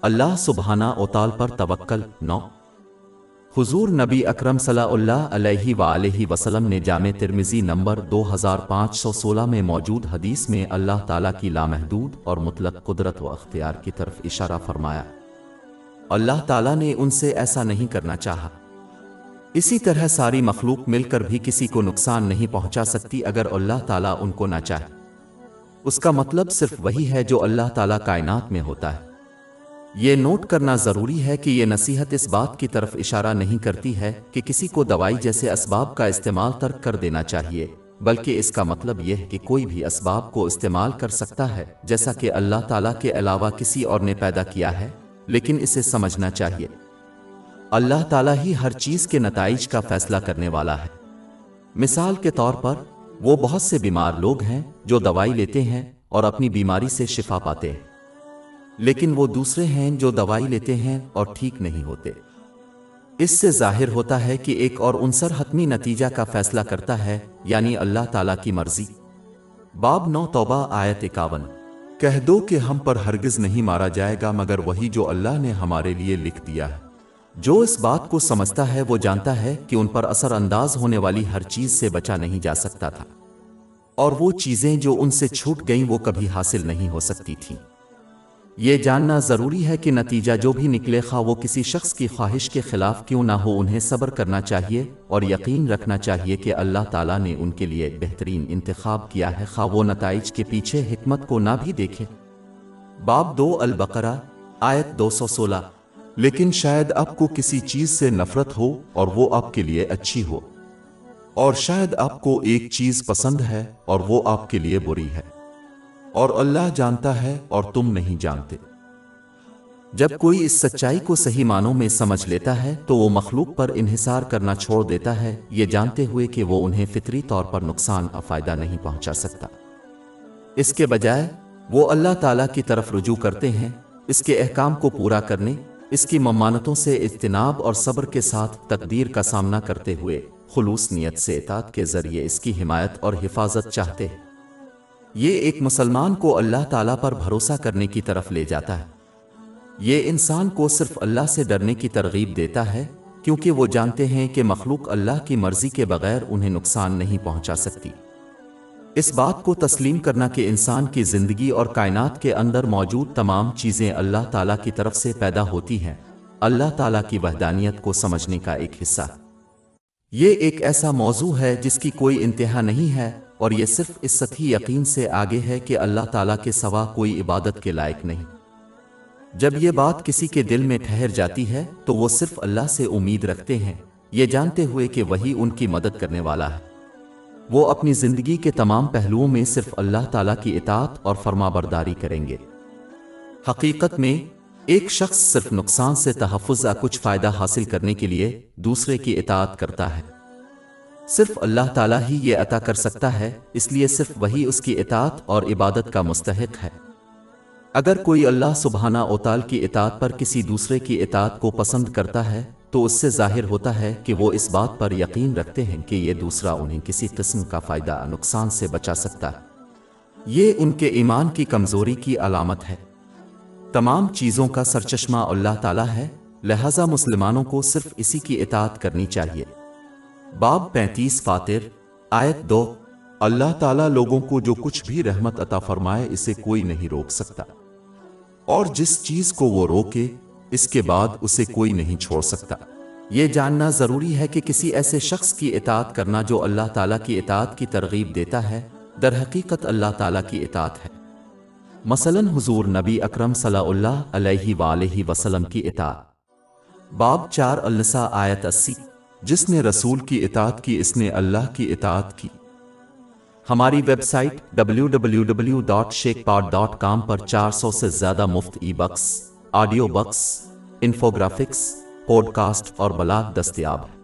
اللہ سبحانہ و تعالی پر توکل 9۔ حضور نبی اکرم صلی اللہ علیہ وآلہ وسلم نے جامع ترمذی نمبر 2516 میں موجود حدیث میں اللہ تعالیٰ کی لامحدود اور مطلق قدرت و اختیار کی طرف اشارہ فرمایا۔ اللہ تعالیٰ نے ان سے ایسا نہیں کرنا چاہا۔ اسی طرح ساری مخلوق مل کر بھی کسی کو نقصان نہیں پہنچا سکتی اگر اللہ تعالیٰ ان کو نہ چاہے۔ اس کا مطلب صرف وہی ہے جو اللہ تعالیٰ کائنات میں ہوتا ہے۔ یہ نوٹ کرنا ضروری ہے کہ یہ نصیحت اس بات کی طرف اشارہ نہیں کرتی ہے کہ کسی کو دوائی جیسے اسباب کا استعمال ترک کر دینا چاہیے، بلکہ اس کا مطلب یہ ہے کہ کوئی بھی اسباب کو استعمال کر سکتا ہے جیسا کہ اللہ تعالیٰ کے علاوہ کسی اور نے پیدا کیا ہے، لیکن اسے سمجھنا چاہیے اللہ تعالیٰ ہی ہر چیز کے نتائج کا فیصلہ کرنے والا ہے۔ مثال کے طور پر وہ بہت سے بیمار لوگ ہیں جو دوائی لیتے ہیں اور اپنی بیماری سے شفا پاتے ہیں، لیکن وہ دوسرے ہیں جو دوائی لیتے ہیں اور ٹھیک نہیں ہوتے۔ اس سے ظاہر ہوتا ہے کہ ایک اور عنصر حتمی نتیجہ کا فیصلہ کرتا ہے، یعنی اللہ تعالیٰ کی مرضی۔ باب 9 توبہ آیت 51۔ کہہ دو کہ ہم پر ہرگز نہیں مارا جائے گا مگر وہی جو اللہ نے ہمارے لیے لکھ دیا ہے۔ جو اس بات کو سمجھتا ہے وہ جانتا ہے کہ ان پر اثر انداز ہونے والی ہر چیز سے بچا نہیں جا سکتا تھا، اور وہ چیزیں جو ان سے چھوٹ گئیں وہ کبھی حاصل نہیں ہو سکتی تھیں۔ یہ جاننا ضروری ہے کہ نتیجہ جو بھی نکلے خواہ وہ کسی شخص کی خواہش کے خلاف کیوں نہ ہو، انہیں صبر کرنا چاہیے اور یقین رکھنا چاہیے کہ اللہ تعالیٰ نے ان کے لیے بہترین انتخاب کیا ہے، خواہ وہ نتائج کے پیچھے حکمت کو نہ بھی دیکھے۔ باب 2 البقرہ آیت 216۔ لیکن شاید آپ کو کسی چیز سے نفرت ہو اور وہ آپ کے لیے اچھی ہو، اور شاید آپ کو ایک چیز پسند ہے اور وہ آپ کے لیے بری ہے، اور اللہ جانتا ہے اور تم نہیں جانتے۔ جب کوئی اس سچائی کو صحیح معنوں میں سمجھ لیتا ہے تو وہ مخلوق پر انحصار کرنا چھوڑ دیتا ہے، یہ جانتے ہوئے کہ وہ انہیں فطری طور پر نقصان اور فائدہ نہیں پہنچا سکتا۔ اس کے بجائے وہ اللہ تعالیٰ کی طرف رجوع کرتے ہیں، اس کے احکام کو پورا کرنے، اس کی ممانتوں سے اجتناب اور صبر کے ساتھ تقدیر کا سامنا کرتے ہوئے خلوص نیت سے اطاعت کے ذریعے اس کی حمایت اور حفاظت چاہتے ہیں۔ یہ ایک مسلمان کو اللہ تعالیٰ پر بھروسہ کرنے کی طرف لے جاتا ہے۔ یہ انسان کو صرف اللہ سے ڈرنے کی ترغیب دیتا ہے، کیونکہ وہ جانتے ہیں کہ مخلوق اللہ کی مرضی کے بغیر انہیں نقصان نہیں پہنچا سکتی۔ اس بات کو تسلیم کرنا کہ انسان کی زندگی اور کائنات کے اندر موجود تمام چیزیں اللہ تعالیٰ کی طرف سے پیدا ہوتی ہیں، اللہ تعالیٰ کی وحدانیت کو سمجھنے کا ایک حصہ۔ یہ ایک ایسا موضوع ہے جس کی کوئی انتہا نہیں ہے، اور یہ صرف اس سطحی یقین سے آگے ہے کہ اللہ تعالیٰ کے سوا کوئی عبادت کے لائق نہیں۔ جب یہ بات کسی کے دل میں ٹھہر جاتی ہے تو وہ صرف اللہ سے امید رکھتے ہیں، یہ جانتے ہوئے کہ وہی ان کی مدد کرنے والا ہے۔ وہ اپنی زندگی کے تمام پہلوؤں میں صرف اللہ تعالیٰ کی اطاعت اور فرمانبرداری کریں گے۔ حقیقت میں ایک شخص صرف نقصان سے تحفظ یا کچھ فائدہ حاصل کرنے کے لیے دوسرے کی اطاعت کرتا ہے۔ صرف اللہ تعالیٰ ہی یہ عطا کر سکتا ہے، اس لیے صرف وہی اس کی اطاعت اور عبادت کا مستحق ہے۔ اگر کوئی اللہ سبحانہ و تعالی کی اطاعت پر کسی دوسرے کی اطاعت کو پسند کرتا ہے تو اس سے ظاہر ہوتا ہے کہ وہ اس بات پر یقین رکھتے ہیں کہ یہ دوسرا انہیں کسی قسم کا فائدہ نقصان سے بچا سکتا ہے۔ یہ ان کے ایمان کی کمزوری کی علامت ہے۔ تمام چیزوں کا سرچشمہ اللہ تعالیٰ ہے، لہذا مسلمانوں کو صرف اسی کی اطاعت کرنی چاہیے۔ باب 35 فاطر آیت 2۔ اللہ تعالیٰ لوگوں کو جو کچھ بھی رحمت عطا فرمائے اسے کوئی نہیں روک سکتا، اور جس چیز کو وہ روکے اس کے بعد اسے کوئی نہیں چھوڑ سکتا۔ یہ جاننا ضروری ہے کہ کسی ایسے شخص کی اطاعت کرنا جو اللہ تعالیٰ کی اطاعت کی ترغیب دیتا ہے، در حقیقت اللہ تعالیٰ کی اطاعت ہے۔ مثلاً حضور نبی اکرم صلی اللہ علیہ وآلہ وسلم کی اطاعت۔ باب 4 النساء آیت 80۔ جس نے رسول کی اطاعت کی اس نے اللہ کی اطاعت کی۔ ہماری ویب سائٹ www.sheikhpod.com پر 400 سے زیادہ مفت e books, audio books, infographics, پوڈ کاسٹ اور بلاگ دستیاب ہے۔